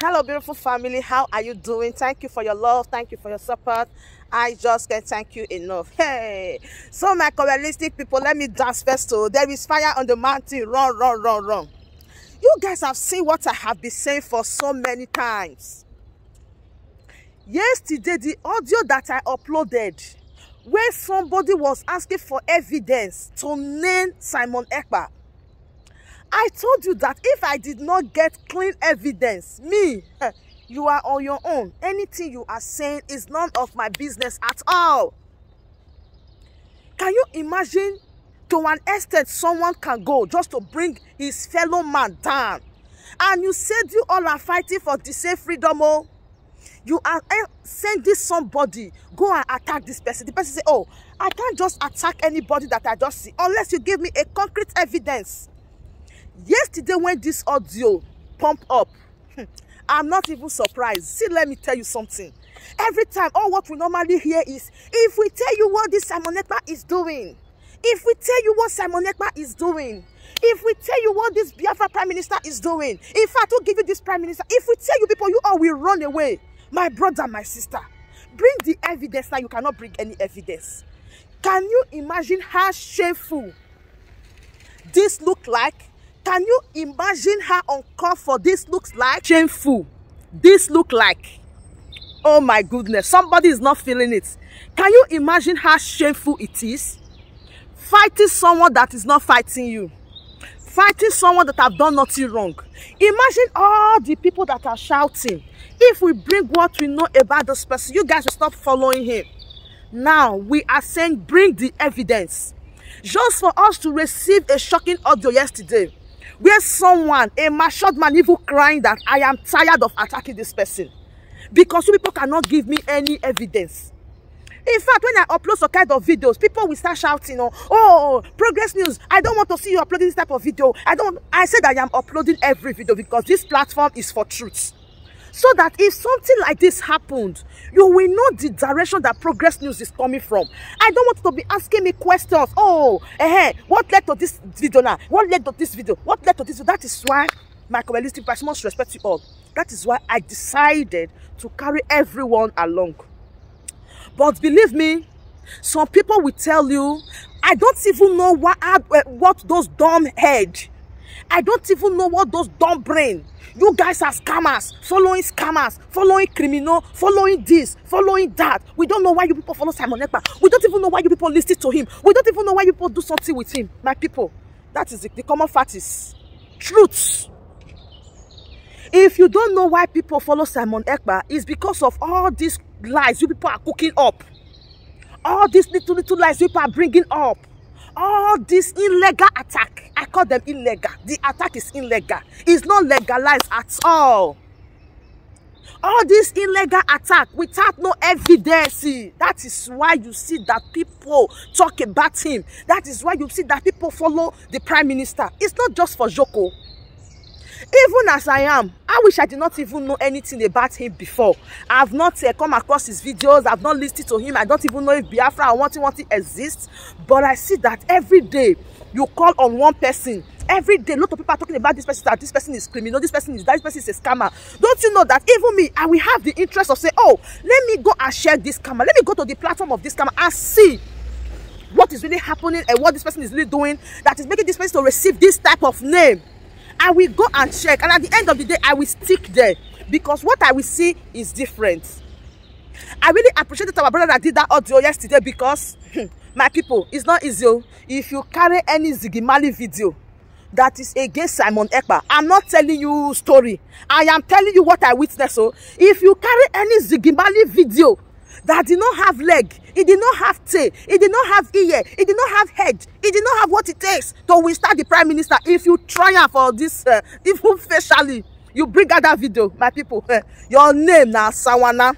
Hello, beautiful family. How are you doing? Thank you for your love. Thank you for your support. I just can't thank you enough. Hey, so my realistic people, let me dance first. So there is fire on the mountain. Run, run, run, run. You guys have seen what I have been saying for so many times. Yesterday, the audio that I uploaded, where somebody was asking for evidence to name Simon Ekpa, I told you that if I did not get clean evidence, you are on your own. Anything you are saying is none of my business at all. Can you imagine to an extent someone can go just to bring his fellow man down? And you said you all are fighting for the same freedom. Oh, you are sending somebody, go and attack this person. The person say, oh, I can't just attack anybody that I just see unless you give me a concrete evidence. Yesterday when this audio pumped up, I'm not even surprised. See, let me tell you something. Every time, all what we normally hear is, if we tell you what this Simon Ekpa is doing, if we tell you what Simon Ekpa is doing, if we tell you what this Biafra Prime Minister is doing, in fact, we'll give you this Prime Minister, if we tell you people, you all will run away. My brother, my sister, bring the evidence. Now you cannot bring any evidence. Can you imagine how shameful this look like? Can you imagine how uncalled for this looks like? Shameful. This look like. Oh my goodness. Somebody is not feeling it. Can you imagine how shameful it is? Fighting someone that is not fighting you. Fighting someone that have done nothing wrong. Imagine all the people that are shouting. If we bring what we know about this person, you guys will stop following him. Now, we are saying bring the evidence. Just for us to receive a shocking audio yesterday, where someone, a matured man, even crying that I am tired of attacking this person because you people cannot give me any evidence. In fact, when I upload some kind of videos, people will start shouting, oh, Progress News, I don't want to see you uploading this type of video. I said I am uploading every video because this platform is for truth. So that if something like this happened, you will know the direction that Progress News is coming from. I don't want you to be asking me questions. Oh, what led to this video now? What led to this video? What led to this video? That is why my realistic person must respect you all. That is why I decided to carry everyone along. But believe me, some people will tell you, I don't even know what those dumb head. I don't even know what those dumb brain. You guys are scammers, following criminal, following this, following that. We don't know why you people follow Simon Ekpa. We don't even know why you people listen to him. We don't even know why you people do something with him. My people, that is the common fact is truth. If you don't know why people follow Simon Ekpa, it's because of all these lies you people are cooking up. All these little lies you people are bringing up. All this illegal attack, I call them illegal. The attack is illegal. It's not legalized at all. All this illegal attack without no evidence. That is why you see that people talk about him. That is why you see that people follow the Prime Minister. It's not just for Joko. Even as I am, I wish I did not even know anything about him before. I have not come across his videos. I have not listened to him. I don't even know if Biafra or what exists. But I see that every day you call on one person. Every day, a lot of people are talking about this person, that this person is criminal, this person is that, this person is a scammer. Don't you know that even me, I will have the interest of saying, oh, let me go and share this scammer. Let me go to the platform of this scammer and see what is really happening and what this person is really doing that is making this person to receive this type of name. I will go and check, and at the end of the day, I will stick there because what I will see is different. I really appreciated our brother that did that audio yesterday because, my people, it's not easy. If you carry any Zigimali video that is against Simon Ekpa, I'm not telling you story. I am telling you what I witnessed. So, if you carry any Zigimali video that did not have leg, it did not have tail, it did not have ear, it did not have head, it did not have what it takes to withstand the Prime Minister. If you triumph for this, even facially, you bring out that video, my people, your name now, Sawana.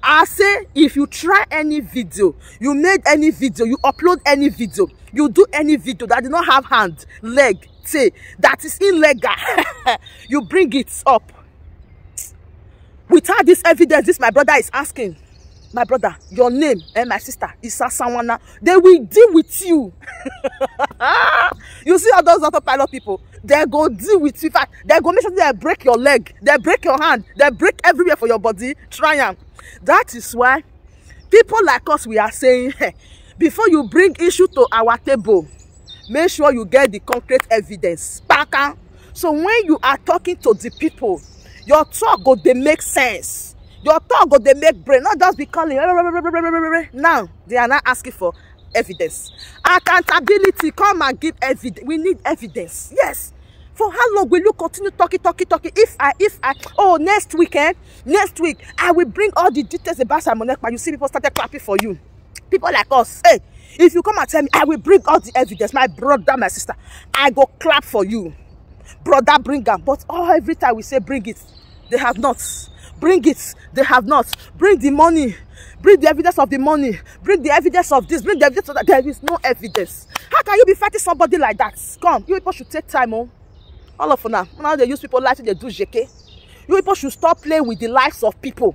I say, if you try any video, you made any video, you upload any video, you do any video that did not have hand, leg, tail, that is illegal, you bring it up. Without this evidence, this my brother is asking, my brother, your name and my sister is Sasawana. They will deal with you. You see all those autopilot people? They go deal with you. In fact, they go make sure they break your leg, they break your hand, they break everywhere for your body. Try them. That is why people like us, we are saying, hey, before you bring issue to our table, make sure you get the concrete evidence. So when you are talking to the people, your talk go they make sense. Your talk go they make brain. Not just be calling. Now they are not asking for evidence. Accountability. Come and give evidence. We need evidence. Yes. For how long will you continue talking? If I oh, next week I will bring all the details about Simon Ekpa. You see people started clapping for you. People like us, hey, if you come and tell me, I will bring all the evidence, my brother, my sister, I go clap for you. Brother, bring them. But every time we say bring it, they have not. Bring it, they have not. Bring the money. Bring the evidence of the money. Bring the evidence of this. Bring the evidence of that. There is no evidence. How can you be fighting somebody like that? Come, you people should take time, oh. All of now. Now they use people like they do JK. You people should stop playing with the lives of people.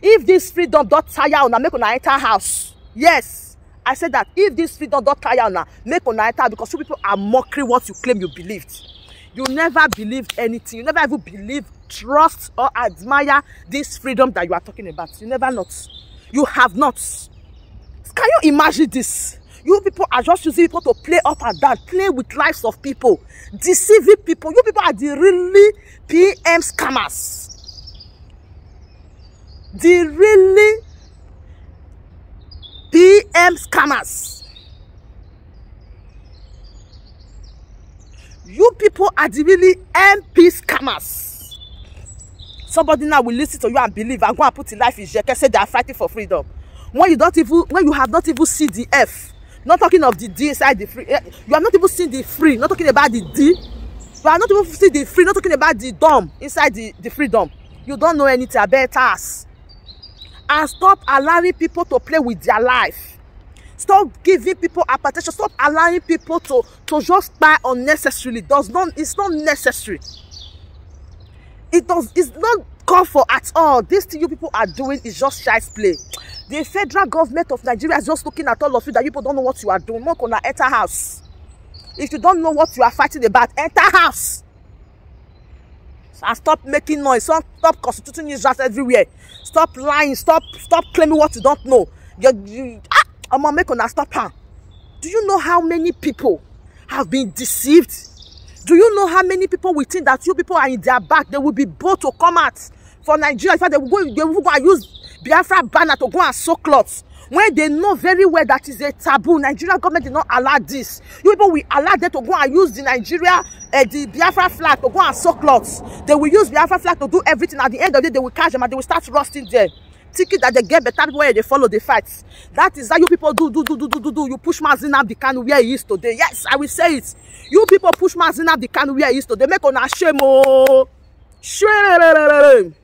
If this freedom don't tire on, make on enter house. Yes, I said that. If this freedom don't tire on, make on enter, because you people are mocking what you claim you believed. You never believed anything. You never even believe, trust, or admire this freedom that you are talking about. You never not. You have not. Can you imagine this? You people are just using people to play up and down, play with lives of people, deceiving people. You people are the really PM scammers. The really PM scammers. You people are the really MP scammers. Somebody now will listen to you and believe and go and put in life in Jeke, say they are fighting for freedom. When you have not even seen the F, not talking of the D inside the free, you have not even seen the free, not talking about the D. You have not even seen the free, not talking about the dom inside the freedom. You don't know anything about us. And stop allowing people to play with their life. Stop giving people attention. Stop allowing people to just buy unnecessarily. It's not necessary. It's not called for at all. This thing you people are doing is just child's play. The federal government of Nigeria is just looking at all of you that people don't know what you are doing. Not gonna enter house. If you don't know what you are fighting about, enter house. And stop making noise. Stop constituting users everywhere. Stop lying. Stop claiming what you don't know. I'm gonna make una stop her. Do you know how many people have been deceived? Do you know how many people will think that you people are in their back? They will be bold to come out for Nigeria. In fact, they will go and use Biafra banner to go and sew cloths. When they know very well that is a taboo. Nigerian government did not allow this. You people will allow them to go and use the the Biafra flag to go and sew cloths. They will use Biafra flag to do everything. At the end of the day, they will catch them and they will start rusting there. Thinking that they get better people where they follow the fights. That is how you people do. You push Mazina the can where he is today. Yes, I will say it. You people push Mazina the can where he is today. Make on a shame. Shame.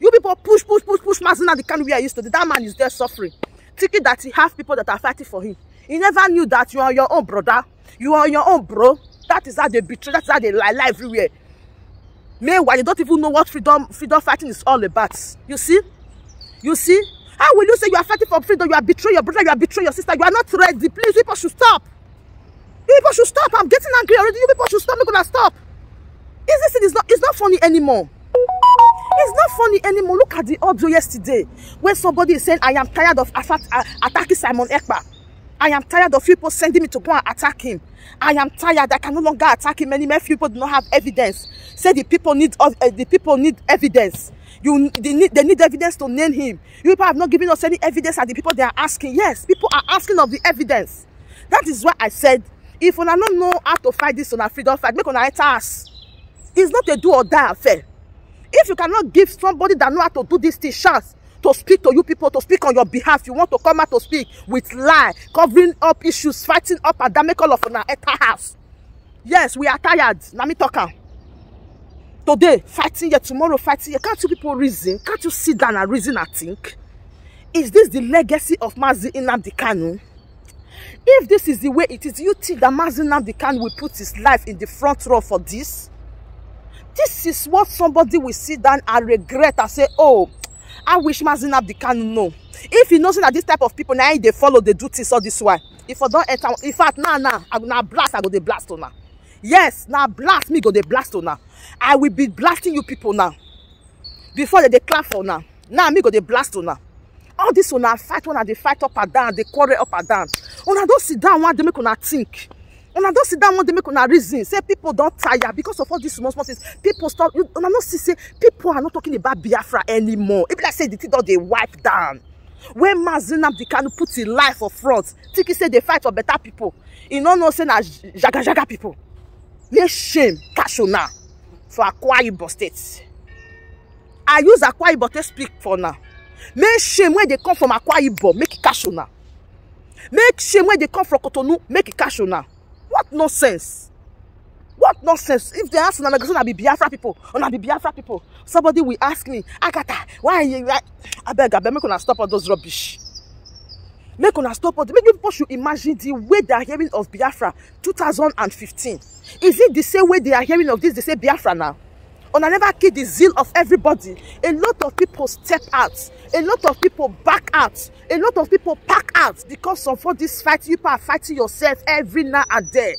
You people push Mazina the can where he is today. That man is there suffering. Thinking that he have people that are fighting for him. He never knew that you are your own brother. You are your own bro. That is how they betray. That's how they lie everywhere. Meanwhile, you don't even know what freedom fighting is all about. You see? You see? How will you say you are fighting for freedom? You are betraying your brother, you are betraying your sister. You are not ready. Please, people should stop. You people should stop. I'm getting angry already. You people should stop. You're gonna stop. It's not funny anymore. It's not funny anymore. Look at the audio yesterday where somebody is saying, I am tired of attacking Simon Ekpa. I am tired of people sending me to go and attack him. I am tired. I can no longer attack him. Many people do not have evidence. Say the people need evidence. They need evidence to name him. You people have not given us any evidence, and the people they are asking. Yes, people are asking of the evidence. That is why I said, if you don't know how to fight this on a freedom fight, make on enter us. It's not a do or die affair. If you cannot give somebody that know how to do this thing chance to speak to you people, to speak on your behalf, you want to come out to speak with lie, covering up issues, fighting up and down, make all of an enter house. Yes, we are tired. Now me talking. Today, fighting here, tomorrow, fighting here. Can't you people reason? Can't you sit down and reason and think? Is this the legacy of Mazi Nnamdi Kanu? If this is the way it is, you think that Mazi Nnamdi Kanu will put his life in the front row for this? This is what somebody will sit down and regret and say, oh, I wish Mazi Nnamdi Kanu no. If you know say that this type of people now they follow, they do things all this one. If I don't enter, in fact, now, I now blast, I go the blast now. Yes, now blast me, go the blast now. I will be blasting you people now. Before they clap for now. Now me go the blast now. All this one I fight, when they fight up and down, they quarrel up and down. When I don't sit down, one they make una think. When I don't sit down, one they make una reason. Say people don't tire because of all these small things. People stop. When I don't see, say people are not talking about Biafra anymore. If like say the thing that they wipe down. When Mazina Dikanu put his life for front, think he say they fight for better people. He don't know say na jaga people. Make shame, Kashona, for Akwa Ibom State. I use Akwa Ibom to speak for now. Make shame when they come from Akwa Ibom, make it Kashona. Make shame when they come from Cotonou, make it Kashona. What nonsense? What nonsense? If they ask, I'm going to be Biafra people. I'm be Biafra people. Somebody will ask me, Agatha, why are you? I beg, make una stop all those rubbish. Make una stop all. Make people should imagine the way they are hearing of Biafra 2015. Is it the same way they are hearing of this? They say Biafra now. And I never kill the zeal of everybody. A lot of people step out. A lot of people back out. A lot of people pack out because of all this fight. You are fighting yourself every now and then.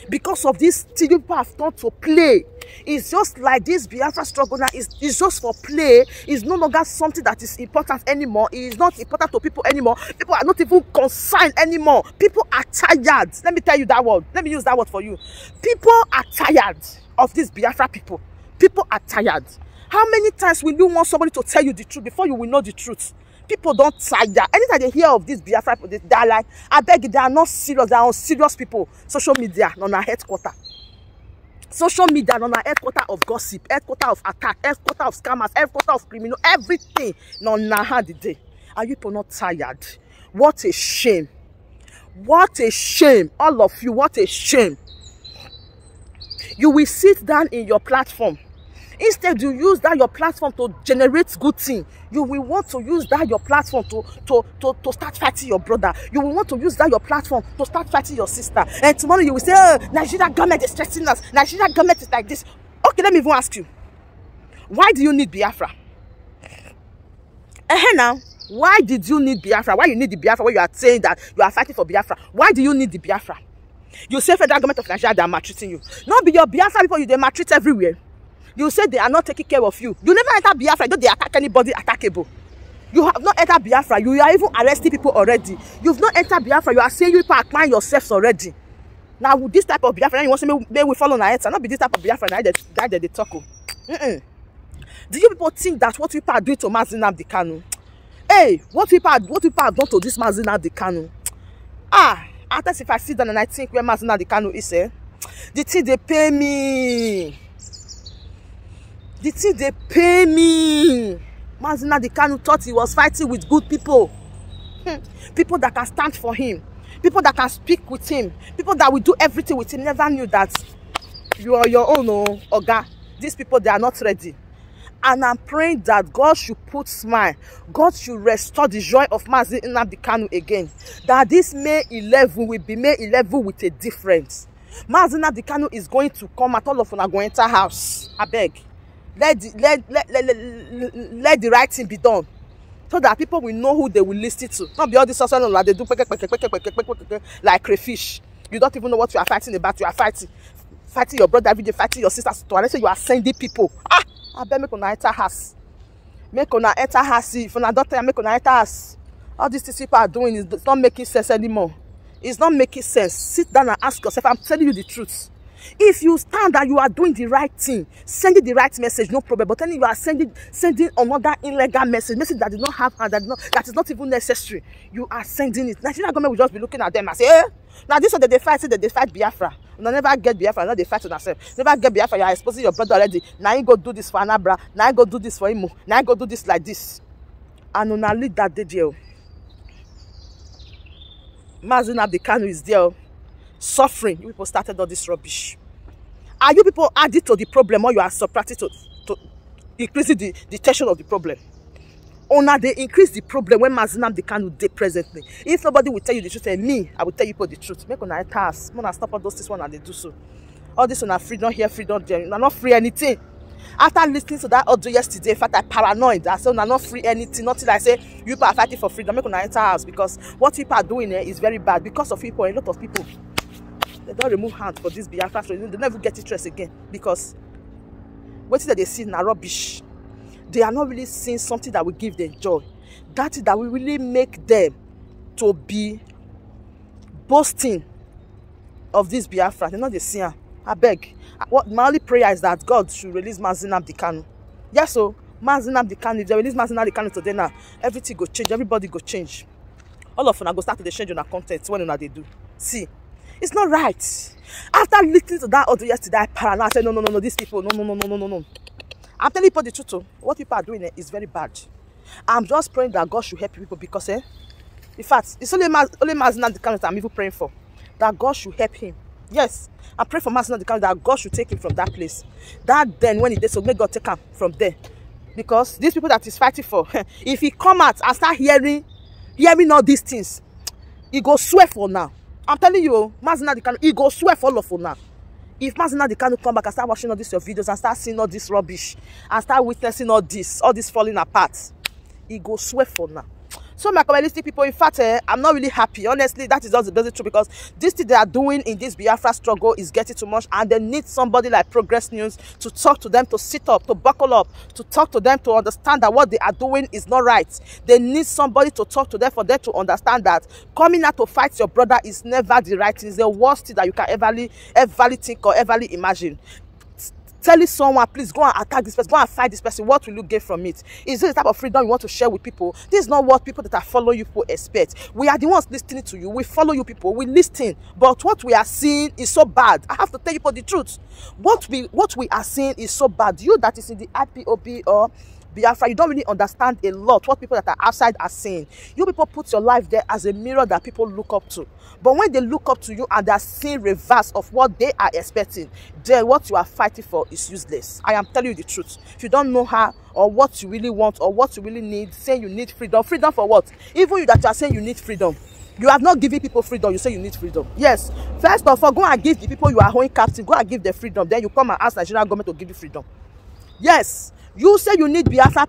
Because of this thing you have turned to play. It's just like this Biafra struggle now is just for play. It's no longer something that is important anymore. It is not important to people anymore. People are not even concerned anymore. People are tired. Let me tell you that word. Let me use that word for you. People are tired of this Biafra people. People are tired. How many times will you want somebody to tell you the truth before you will know the truth? People don't tire. Anytime they hear of this Biafra people, they are like, I beg you, they are not serious. They are unserious people. Social media, not our headquarters. Social media, not our headquarters of gossip, headquarters of attack, headquarters of scammers, headquarters of criminal, everything. Not now the day. Are you people not tired? What a shame. What a shame. All of you, what a shame. You will sit down in your platform. Instead, you use that your platform to generate good thing. You will want to use that your platform to start fighting your brother. You will want to use that your platform to start fighting your sister. And tomorrow you will say, oh, Nigeria government is stressing us. Nigeria government is like this. Okay, let me even ask you. Why do you need Biafra? Now, why did you need Biafra? Why you need the Biafra when you are saying that you are fighting for Biafra? Why do you need the Biafra? You say federal government of Nigeria, they are maltreating you. Not be your Biafra people, they maltreat everywhere. You say they are not taking care of you. You never enter Biafra, don't they attack anybody attackable. You have not entered Biafra, you are even arresting people already. You've not entered Biafra, you are saying you people acquire yourselves already. Now with this type of Biafra, you want to say may we follow na answer. Not be this type of Biafra that they talk. Do you people think that what people are doing to Mazina Dikanu? Hey, what people have done to this Mazina Dikanu? After if I sit down and I think where Mazina Dikanu is, the thing they pay me. The thing they pay me. Mazina Dikanu thought he was fighting with good people. People that can stand for him. People that can speak with him. People that will do everything with him. Never knew that you are your own, Oga. These people, they are not ready. And I'm praying that God should put smile. God should restore the joy of Mazina Dikanu again. That this May 11 will be May 11 with a difference. Mazina Dikanu is going to come at all of una go enter house. I beg. Let the right thing be done. So that people will know who they will listen to. Not be all this social like they do like crayfish. You don't even know what you are fighting about. You are fighting your brother every day, fighting your sister. So let's say you are sending people. I bet make una enter house. Make una enter house. If una daughter make una enter house. All these things people are doing is not making sense anymore. It's not making sense. Sit down and ask yourself. I'm telling you the truth. If you stand that you are doing the right thing, sending the right message, no problem. But then you are sending another illegal message that did not have and that is not even necessary. You are sending it. Nigeria government will just be looking at them and say, now this is what they fight. Say that they fight Biafra. You never get Biafra. Now they fight on themselves. Never get Biafra. You are exposing your brother already. Now you go do this for Anabra. Now you go do this for Imo. Now you go do this like this. And on a lead that day, Mazina Dikanu is there. Suffering. You people started all this rubbish. Are you people added to the problem or you are subtracting to increasing the tension of the problem? Or now they increase the problem when Mazina Dikanu dey presently. If nobody will tell you the truth, and me, I will tell you the truth. Make una task. Mona stop all those things when they do so. All this on are free, don't hear free, don't there. You're not free anything. After listening to that audio yesterday, in fact, I paranoid. I said, "I'm not free anything. Nothing." I say, "You people are fighting for freedom. Make una enter house because what people are doing here is very bad." Because of people, a lot of people, they don't remove hands for this Biafra. They never get interest again because what is that they see now rubbish. They are not really seeing something that will give them joy. That is that will really make them to be boasting of this Biafra. They're not the seer. I beg. What my only prayer is that God should release Mazinam Dikanu. Yes, so Mazinam Dikanu. If they release Mazinam Dikanu today now, everything go change. Everybody go change. All of them go start to change on their content when they do. See, it's not right. After listening to that audio yesterday, I paranoid. I said, no, these people, no. I'm telling people the truth. What people are doing is very bad. I'm just praying that God should help people because, in fact, it's only Mazinam Dikanu that I'm even praying for. That God should help him. Yes, I pray for Mazinam Dikanu that God should take him from that place. That then when he did so, may God take him from there. Because these people that he's fighting for, if he come out and start hearing all these things, he go swear for now. I'm telling you, Mazinam Dikanu, he go swear for all of for now. If Mazinam Dikanu come back and start watching all these your videos and start seeing all this rubbish and start witnessing all this falling apart, he go swear for now. So my community people, in fact, I'm not really happy. Honestly, that is just the basic truth because this thing they are doing in this Biafra struggle is getting too much, and they need somebody like Progress News to talk to them, to sit up, to buckle up, to talk to them, to understand that what they are doing is not right. They need somebody to talk to them for them to understand that coming out to fight your brother is never the right thing. It's the worst thing that you can ever think or ever imagine. Telling someone, please go and attack this person, go and fight this person, what will you get from it? Is this the type of freedom you want to share with people? This is not what people that are following you people expect. We are the ones listening to you. We follow you people. We listen. But what we are seeing is so bad. I have to tell you people the truth. What we are seeing is so bad. You that is in the IPOB or Biafra, you don't really understand a lot what people that are outside are saying. You people put your life there as a mirror that people look up to. But when they look up to you and they are seeing reverse of what they are expecting, then what you are fighting for is useless. I am telling you the truth. If you don't know how or what you really want or what you really need, say you need freedom. Freedom for what? Even you that you are saying you need freedom, you have not given people freedom. You say you need freedom. Yes. First of all, go and give the people you are holding captive, go and give them freedom. Then you come and ask Nigerian government to give you freedom. Yes. You say you need Biafra,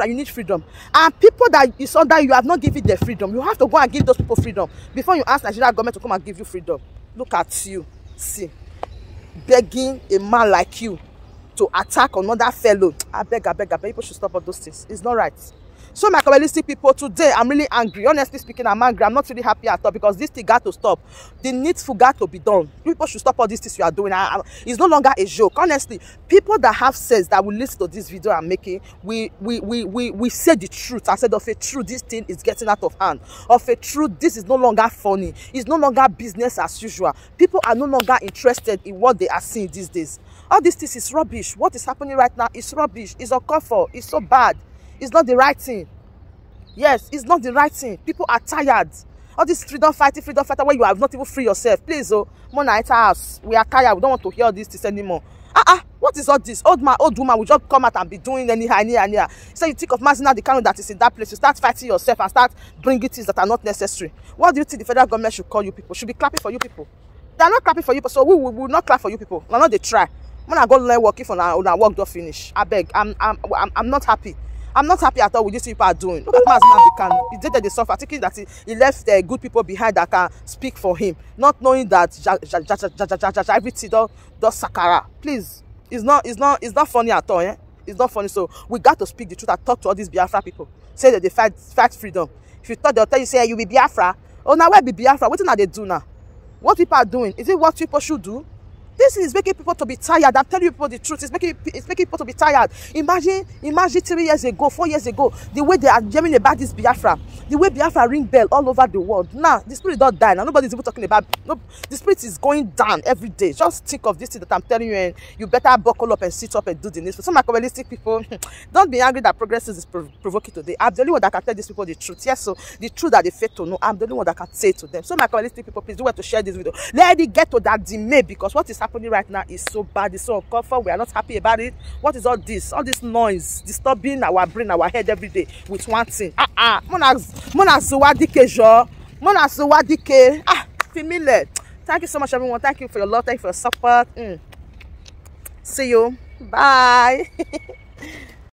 you need freedom. And people that is under you have not given their freedom. You have to go and give those people freedom before you ask Nigerian government to come and give you freedom. Look at you. See. Begging a man like you to attack another fellow. I beg. People should stop all those things. It's not right. So my community people, today I'm really angry. Honestly speaking, I'm angry. I'm not really happy at all because this thing got to stop. The needful got to be done. People should stop all these things you are doing. It's no longer a joke. Honestly, people that have sense that will listen to this video I'm making, we say the truth. I said of a truth, this thing is getting out of hand. Of a truth, this is no longer funny. It's no longer business as usual. People are no longer interested in what they are seeing these days. All this thing is rubbish. What is happening right now is rubbish. It's uncalled for. It's so bad. It's not the right thing. Yes, it's not the right thing. People are tired. All this freedom fighter where you have not even free yourself. Please, Mona enter house. We are tired. We don't want to hear all this anymore. What is all this? Old woman will just come out and be doing anyhow. So you think of Mazinam Dikanu that is in that place. You start fighting yourself and start bringing things that are not necessary. What do you think the federal government should call you people? Should be clapping for you people. They are not clapping for you people, so we will not clap for you people. We're not they try. When I go learn work, if our work don't finish, I beg. I'm not happy. I'm not happy at all with this people are doing. Look at Mazinam Dikanu. He did they suffer, thinking that he left good people behind that can speak for him, not knowing that everything does sakara. Please, it's not funny at all. It's not funny. So we got to speak the truth and talk to all these Biafra people. Say that they fight freedom. If you thought they'll tell you, say you be Biafra. Oh, now where be Biafra? What are they do now? What people are doing? Is it what people should do? This is making people to be tired. I'm telling you people the truth. It's making people to be tired. Imagine 3 years ago, 4 years ago, the way they are jamming about this Biafra, the way Biafra ring bell all over the world. Now, the spirit don't die. Now, nobody's even talking about. No, the spirit is going down every day. Just think of this thing that I'm telling you, and you better buckle up and sit up and do the needful. So, my realistic people, don't be angry that Progress is provoking today. I'm the only one that can tell these people the truth. Yes, so the truth that they fail to know, I'm the only one that can say to them. So, my realistic people, please do well to share this video. Let it get to that delay because what is happening right now is so bad, it's so uncomfortable. We are not happy about it. What is all this noise disturbing our brain, our head every day with one thing? Mona Suwadike jo, Mona Suwadike. Familiar. Thank you so much, everyone. Thank you for your love. Thank you for your support. See you. Bye.